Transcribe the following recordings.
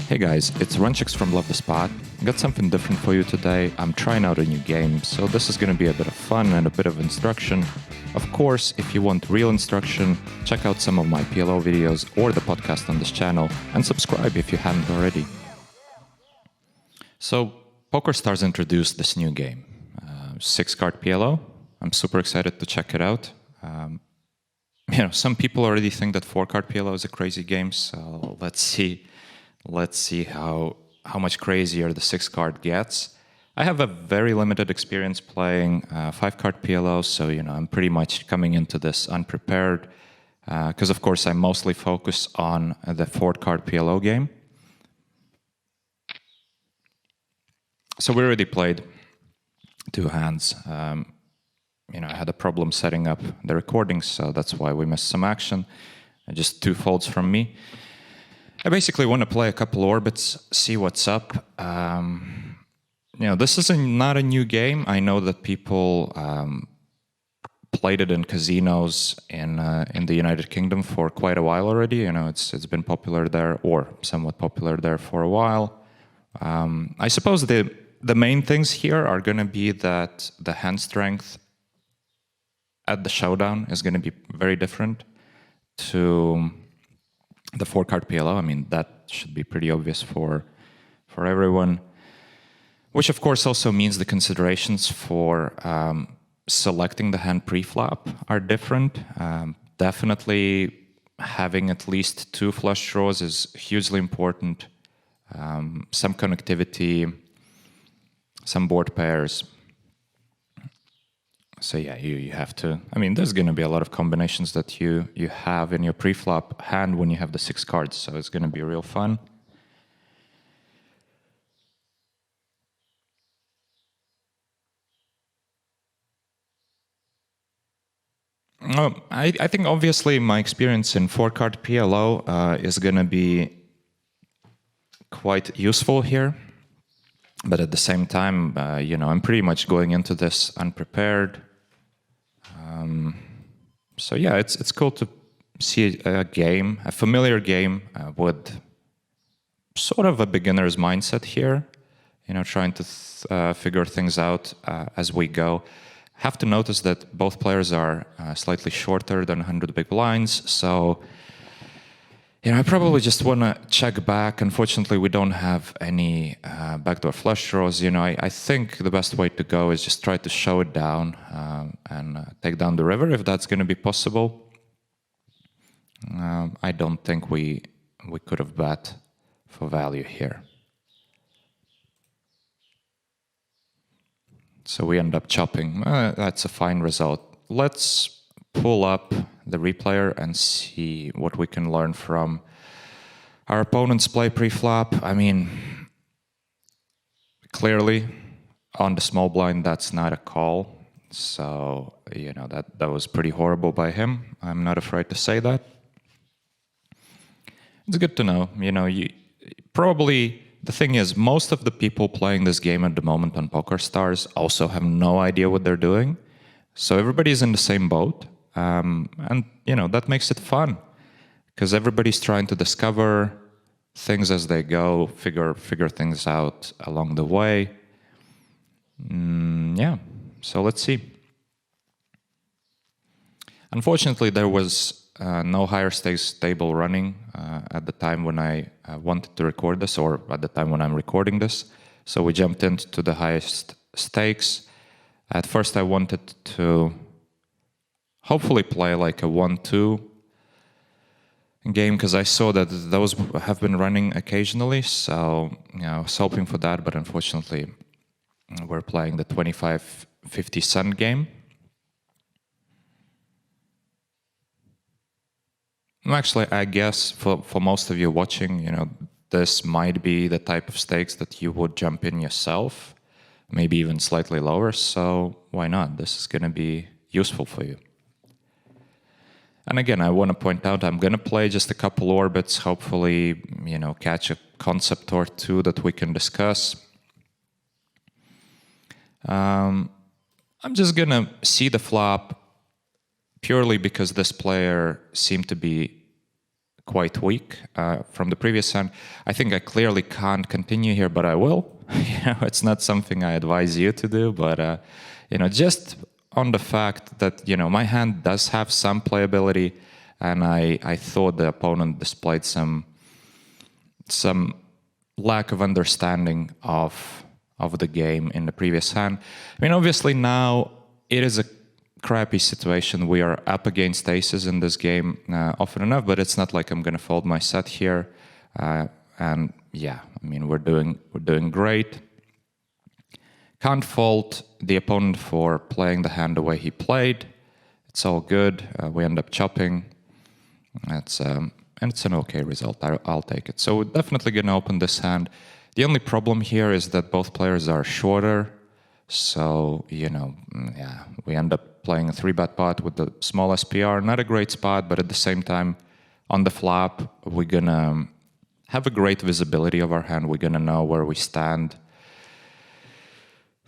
Hey guys, it's Runchix from Love the Spot. Got something different for you today. I'm trying out a new game, so this is going to be a bit of fun and a bit of instruction. Of course, if you want real instruction, check out some of my PLO videos or the podcast on this channel, and subscribe if you haven't already. So, Pokerstars introduced this new game, 6-card PLO. I'm super excited to check it out. Some people already think that 4-card PLO is a crazy game, so let's see how much crazier the 6-card gets. I have a very limited experience playing 5-card PLO, so I'm pretty much coming into this unprepared, because of course I mostly focus on the 4-card PLO game. So we already played 2 hands. I had a problem setting up the recording, so that's why we missed some action. Just 2 folds from me. I basically want to play a couple orbits, see what's up. This is not a new game. I know that people played it in casinos in the United Kingdom for quite a while already. It's been popular there, or somewhat popular there for a while. I suppose the main things here are going to be that the hand strength at the showdown is going to be very different to the 4-card PLO. I mean, that should be pretty obvious for everyone. Which, of course, also means the considerations for selecting the hand pre-flop are different. Definitely having at least 2 flush draws is hugely important. Some connectivity, some board pairs. So yeah, you have to. I mean, there's going to be a lot of combinations that you have in your pre-flop hand when you have the 6 cards, so it's going to be real fun. I think obviously my experience in 4-card PLO is going to be quite useful here, but at the same time, I'm pretty much going into this unprepared. So yeah, it's cool to see a familiar game with sort of a beginner's mindset here. Trying to figure things out as we go. Have to notice that both players are slightly shorter than 100 big blinds, so I probably just want to check back. Unfortunately, we don't have any backdoor flush draws. I think the best way to go is just try to show it down and take down the river, if that's going to be possible. I don't think we could have bet for value here. So we end up chopping. That's a fine result. Let's pull up the replayer and see what we can learn from our opponent's play pre-flop. I mean, clearly on the small blind, that's not a call. So, that was pretty horrible by him. I'm not afraid to say that. It's good to know. Probably the thing is, most of the people playing this game at the moment on Pokerstars also have no idea what they're doing. So everybody's in the same boat. And that makes it fun, because everybody's trying to discover things as they go, figure things out along the way. Yeah, so let's see. Unfortunately, there was no higher stakes table running at the time when I wanted to record this, or at the time when I'm recording this. So we jumped into the highest stakes. At first I wanted to hopefully play like a 1-2 game, because I saw that those have been running occasionally, so I was hoping for that, but unfortunately we're playing the 25-50 cent game. Actually, I guess for most of you watching, this might be the type of stakes that you would jump in yourself, maybe even slightly lower, so why not? This is going to be useful for you. And again, I want to point out, I'm going to play just a couple orbits, hopefully, catch a concept or 2 that we can discuss. I'm just going to see the flop purely because this player seemed to be quite weak from the previous hand. I think I clearly can't continue here, but I will. It's not something I advise you to do, but just on the fact that my hand does have some playability, and I thought the opponent displayed some lack of understanding of the game in the previous hand. I mean, obviously now it is a crappy situation. We are up against aces in this game often enough, but it's not like I'm going to fold my set here. And yeah, I mean, we're doing great. Can't fault the opponent for playing the hand the way he played. It's all good. We end up chopping. And it's an okay result. I'll take it. So we're definitely going to open this hand. The only problem here is that both players are shorter. So, yeah, we end up playing a 3-bet pot with the small SPR. Not a great spot, but at the same time, on the flop, we're going to have a great visibility of our hand. We're going to know where we stand.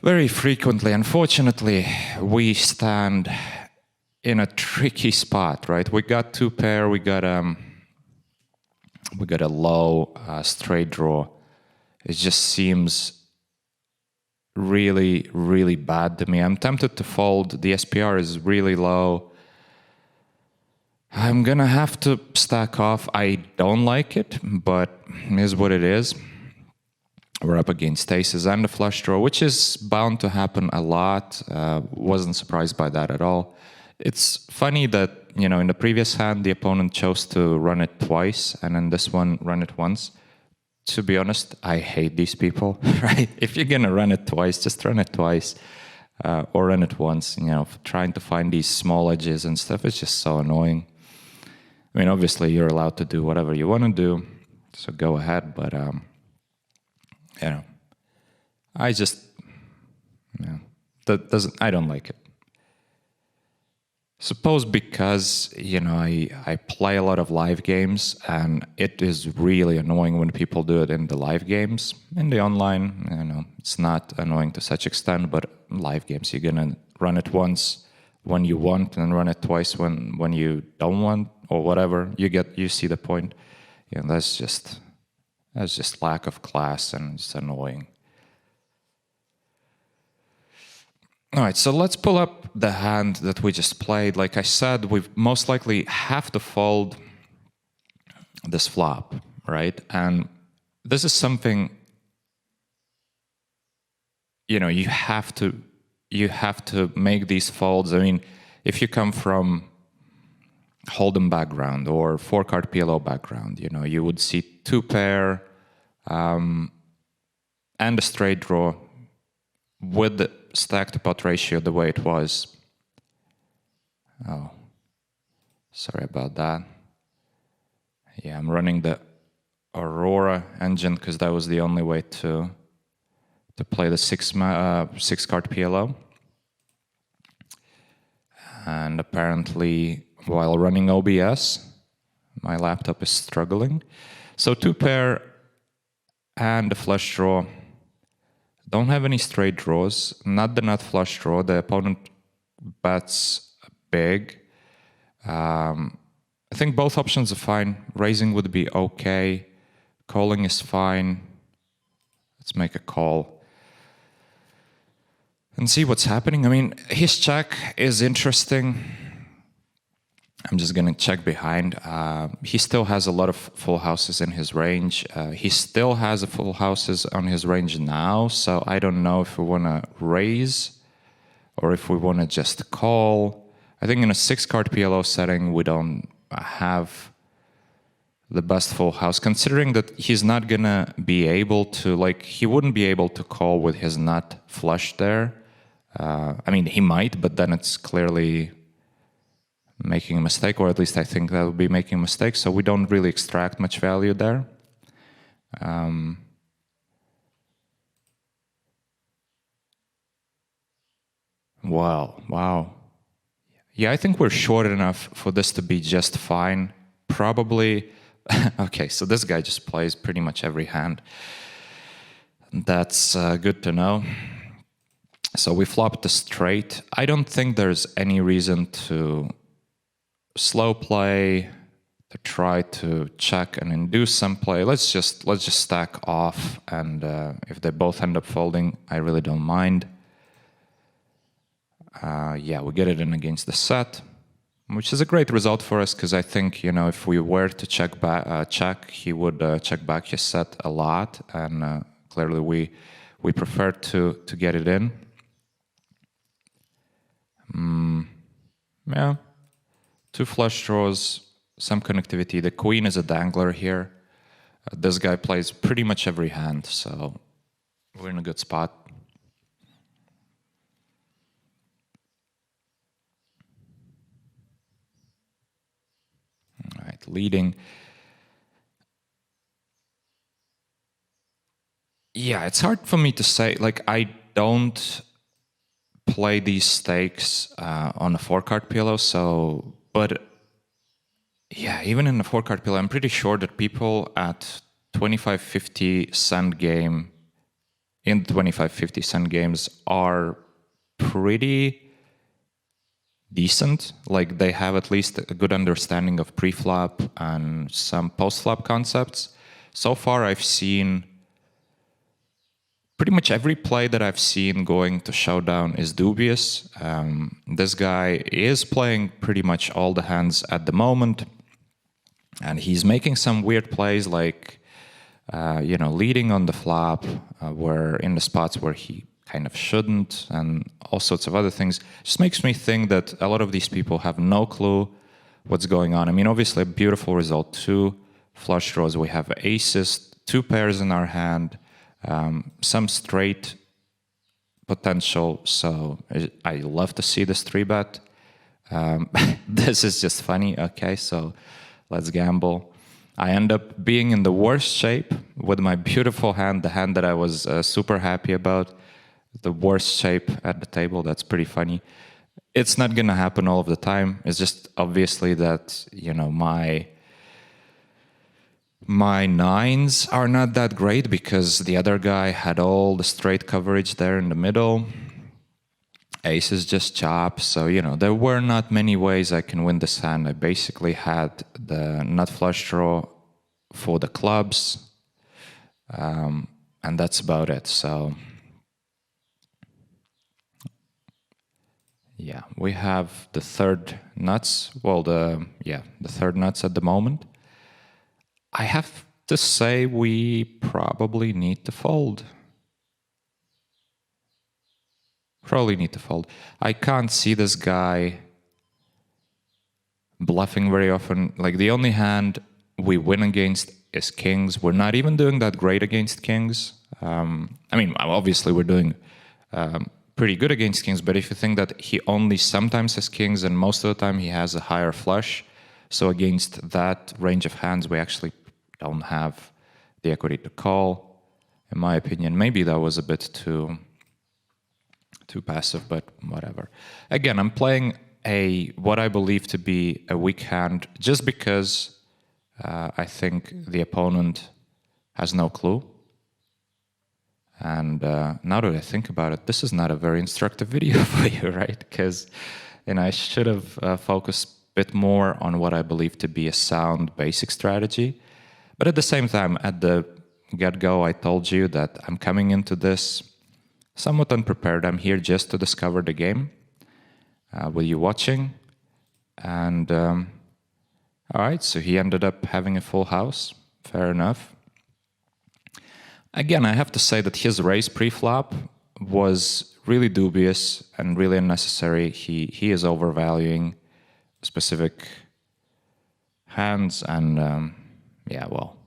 Very frequently, unfortunately, we stand in a tricky spot, right? We got 2-pair, we got a low straight draw. It just seems really, really bad to me. I'm tempted to fold. The SPR is really low. I'm gonna have to stack off. I don't like it, but it is what it is. We're up against aces and a flush draw, which is bound to happen a lot. Wasn't surprised by that at all. It's funny that, in the previous hand, the opponent chose to run it twice, and in this one, run it once. To be honest, I hate these people, right? If you're going to run it twice, just run it twice or run it once. Trying to find these small edges and stuff is just so annoying. I mean, obviously, you're allowed to do whatever you want to do, so go ahead. But, I just, I don't like it. Suppose because, I play a lot of live games, and it is really annoying when people do it in the live games. In the online, it's not annoying to such extent, but live games, you're going to run it once when you want and run it twice when you don't want, or whatever. You see the point. That's just lack of class, and it's annoying. All right, so let's pull up the hand that we just played. Like I said, we most likely have to fold this flop, right? And this is something, you have to make these folds. I mean, if you come from Hold'em background or 4-card PLO background, you would see 2-pair and a straight draw with the stack to pot ratio the way it was. Oh, sorry about that. Yeah, I'm running the Aurora engine because that was the only way to play the 6-card PLO. And apparently, while running OBS, my laptop is struggling. So 2-pair and a flush draw. Don't have any straight draws, not the nut flush draw. The opponent bets big. I think both options are fine. Raising would be okay. Calling is fine. Let's make a call and see what's happening. I mean, his check is interesting. I'm just going to check behind. He still has a lot of full houses in his range. He still has a full houses on his range now, so I don't know if we want to raise or if we want to just call. I think in a 6-card PLO setting, we don't have the best full house, considering that he's not going to be able to, he wouldn't be able to call with his nut flush there. I mean, he might, but then it's clearly making a mistake, or at least I think that would be making a mistake, so we don't really extract much value there. Wow. Yeah, I think we're short enough for this to be just fine. Probably, okay, so this guy just plays pretty much every hand. That's good to know. So we flopped the straight. I don't think there's any reason to slow play, to try to check and induce some play. Let's just stack off, and if they both end up folding, I really don't mind. Yeah, we get it in against the set, which is a great result for us because I think, you know, if we were to check back, he would check back his set a lot, and clearly we prefer to get it in. Yeah, 2 flush draws, some connectivity. The queen is a dangler here. This guy plays pretty much every hand, so we're in a good spot. All right, leading. Yeah, it's hard for me to say. Like, I don't play these stakes on a 4-card PLO, so, but yeah, even in a 4-card PLO, I'm pretty sure that people at 25-50 cent game, in the 25-50 cent games, are pretty decent. Like, they have at least a good understanding of preflop and some postflop concepts. So far, I've seen pretty much every play that I've seen going to showdown is dubious. This guy is playing pretty much all the hands at the moment, and he's making some weird plays like, you know, leading on the flop, where in the spots where he kind of shouldn't, and all sorts of other things. Just makes me think that a lot of these people have no clue what's going on. I mean, obviously, a beautiful result. 2 flush draws. We have aces, 2 pairs in our hand, some straight potential. So I love to see this 3-bet. This is just funny. Okay, so let's gamble. I end up being in the worst shape with my beautiful hand, the hand that I was super happy about. The worst shape at the table. That's pretty funny. It's not going to happen all of the time. It's just obviously that, you know, my nines are not that great because the other guy had all the straight coverage there in the middle. Ace is just chop. So, you know, there were not many ways I can win this hand. I basically had the nut flush draw for the clubs. And that's about it. So, yeah, we have the 3rd nuts. Well, the 3rd nuts at the moment. I have to say we probably need to fold. Probably need to fold. I can't see this guy bluffing very often. Like, the only hand we win against is kings. We're not even doing that great against kings. I mean, obviously we're doing pretty good against kings, but if you think that he only sometimes has kings and most of the time he has a higher flush, so against that range of hands, we actually don't have the equity to call, in my opinion. Maybe that was a bit too passive, but whatever. Again, I'm playing what I believe to be a weak hand just because I think the opponent has no clue. And now that I think about it, this is not a very instructive video for you, right? Because, you know, I should have focused a bit more on what I believe to be a sound basic strategy. But at the same time, at the get-go, I told you that I'm coming into this somewhat unprepared. I'm here just to discover the game with you watching. And all right, so he ended up having a full house. Fair enough. Again, I have to say that his raise pre-flop was really dubious and really unnecessary. He is overvaluing specific hands and, yeah, well,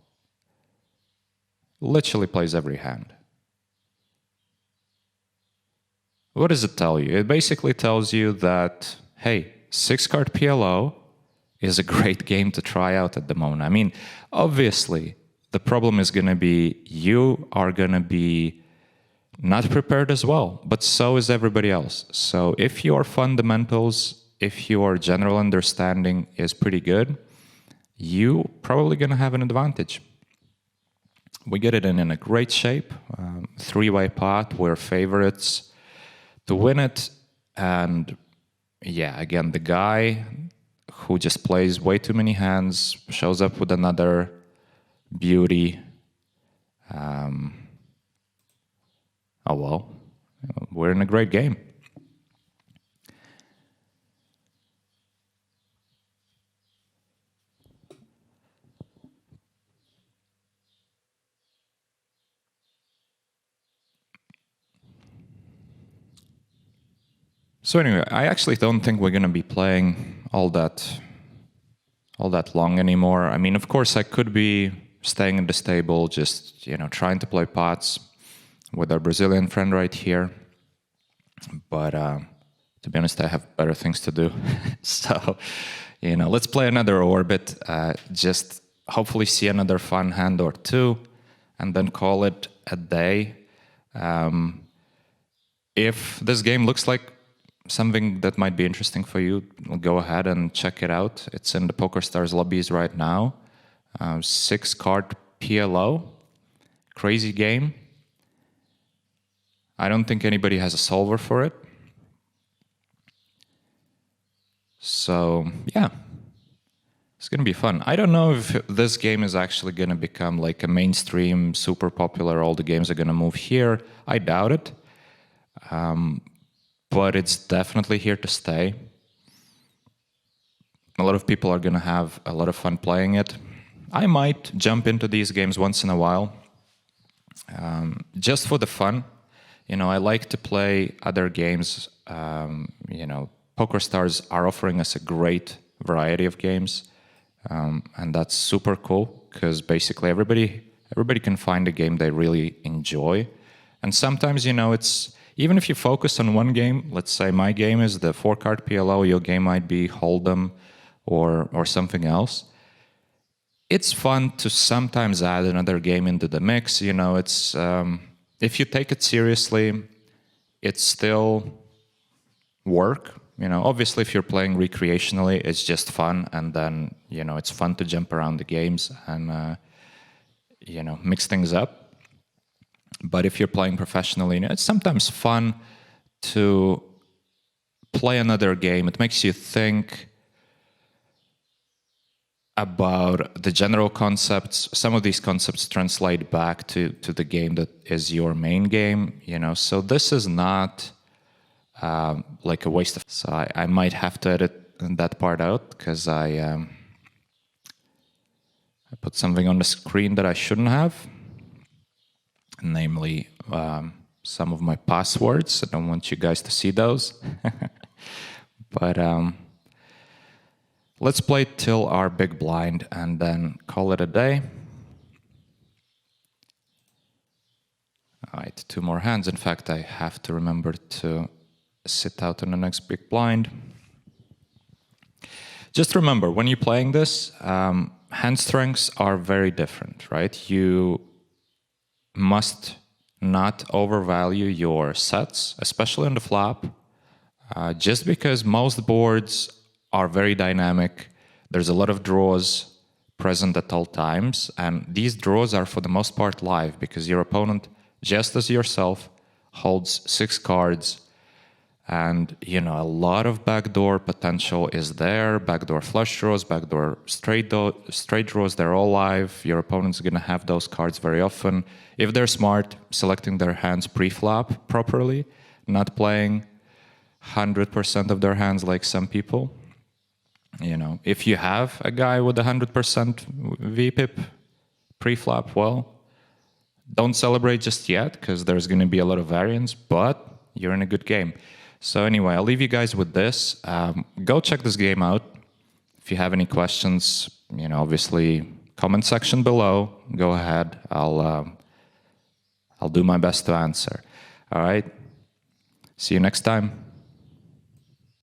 literally plays every hand. What does it tell you? It basically tells you that, hey, 6-card PLO is a great game to try out at the moment. I mean, obviously, the problem is going to be you are going to be not prepared as well, but so is everybody else. So if your fundamentals, if your general understanding is pretty good, you probably going to have an advantage. We get it in a great shape, 3-way pot, we're favorites to win it. And yeah, again, the guy who just plays way too many hands, shows up with another beauty. Oh well, we're in a great game. So anyway, I actually don't think we're going to be playing all that long anymore. I mean, of course, I could be staying in this table, just trying to play pots with our Brazilian friend right here. But to be honest, I have better things to do. So, let's play another orbit. Just hopefully see another fun hand or two, and then call it a day. If this game looks like something that might be interesting for you, go ahead and check it out. It's in the Pokerstars lobbies right now. 6-card PLO. Crazy game. I don't think anybody has a solver for it. So, yeah. It's going to be fun. I don't know if this game is actually going to become like a mainstream, super popular, all the games are going to move here. I doubt it. But it's definitely here to stay. A lot of people are going to have a lot of fun playing it. I might jump into these games once in a while, just for the fun. I like to play other games. Pokerstars are offering us a great variety of games, and that's super cool because basically everybody can find a game they really enjoy. And sometimes, it's even if you focus on one game, let's say my game is the 4-card PLO, your game might be Hold'em or something else. It's fun to sometimes add another game into the mix. It's if you take it seriously, it's still work. Obviously, if you're playing recreationally, it's just fun, and then it's fun to jump around the games and mix things up. But if you're playing professionally, it's sometimes fun to play another game. It makes you think about the general concepts. Some of these concepts translate back to the game that is your main game. So this is not like a waste of. So I might have to edit that part out because I put something on the screen that I shouldn't have. Namely, some of my passwords. I don't want you guys to see those. But let's play till our big blind and then call it a day. All right, 2 more hands. In fact, I have to remember to sit out on the next big blind. Just remember, when you're playing this, hand strengths are very different, right? You must not overvalue your sets, especially on the flop, just because most boards are very dynamic. There's a lot of draws present at all times, and these draws are for the most part live because your opponent, just as yourself, holds 6 cards, and a lot of backdoor potential is there. Backdoor flush draws, backdoor straight draws, they're all live. Your opponent's going to have those cards very often. If they're smart, selecting their hands pre-flop properly, not playing 100% of their hands like some people. If you have a guy with 100% VPIP pre-flop, well, don't celebrate just yet because there's going to be a lot of variance, but you're in a good game. So anyway, I'll leave you guys with this. Go check this game out. If you have any questions, obviously comment section below. Go ahead. I'll do my best to answer. All right. See you next time.